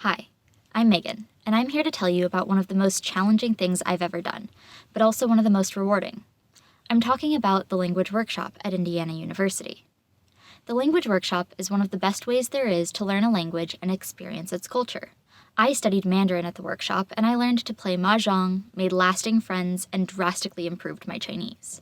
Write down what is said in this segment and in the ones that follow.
Hi, I'm Megan, and I'm here to tell you about one of the most challenging things I've ever done, but also one of the most rewarding. I'm talking about the Language Workshop at Indiana University. The Language Workshop is one of the best ways there is to learn a language and experience its culture. I studied Mandarin at the workshop, and I learned to play mahjong, made lasting friends, and drastically improved my Chinese.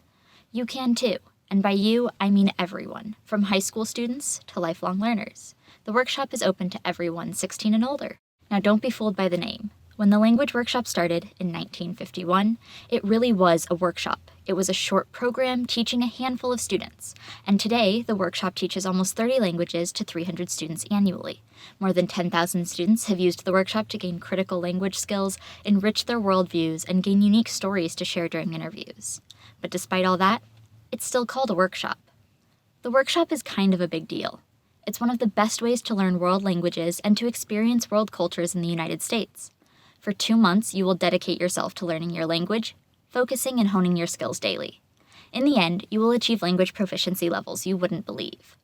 You can too, and by you, I mean everyone, from high school students to lifelong learners. The workshop is open to everyone 16 and older. Now don't be fooled by the name. When the Language Workshop started in 1951, it really was a workshop. It was a short program teaching a handful of students, and today the workshop teaches almost 30 languages to 300 students annually. More than 10,000 students have used the workshop to gain critical language skills, enrich their worldviews, and gain unique stories to share during interviews. But despite all that, it's still called a workshop. The workshop is kind of a big deal. It's one of the best ways to learn world languages and to experience world cultures in the United States. For 2 months, you will dedicate yourself to learning your language, focusing and honing your skills daily. In the end, you will achieve language proficiency levels you wouldn't believe.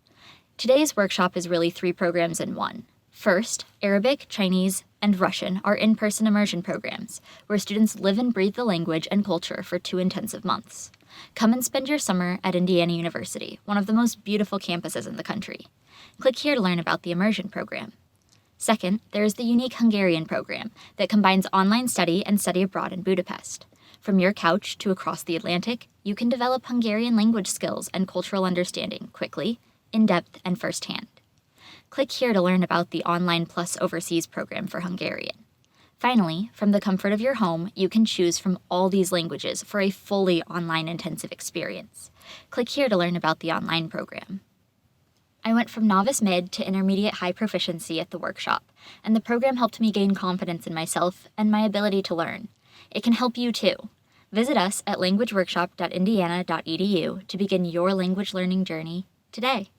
Today's workshop is really 3 programs in one. First, Arabic, Chinese, and Russian are in-person immersion programs, where students live and breathe the language and culture for 2 intensive months. Come and spend your summer at Indiana University, one of the most beautiful campuses in the country. Click here to learn about the immersion program. Second, there is the unique Hungarian program that combines online study and study abroad in Budapest. From your couch to across the Atlantic, you can develop Hungarian language skills and cultural understanding quickly, in-depth, and firsthand. Click here to learn about the Online Plus Overseas program for Hungarian. Finally, from the comfort of your home, you can choose from all these languages for a fully online intensive experience. Click here to learn about the online program. I went from novice mid to intermediate high proficiency at the workshop, and the program helped me gain confidence in myself and my ability to learn. It can help you too. Visit us at languageworkshop.indiana.edu to begin your language learning journey today.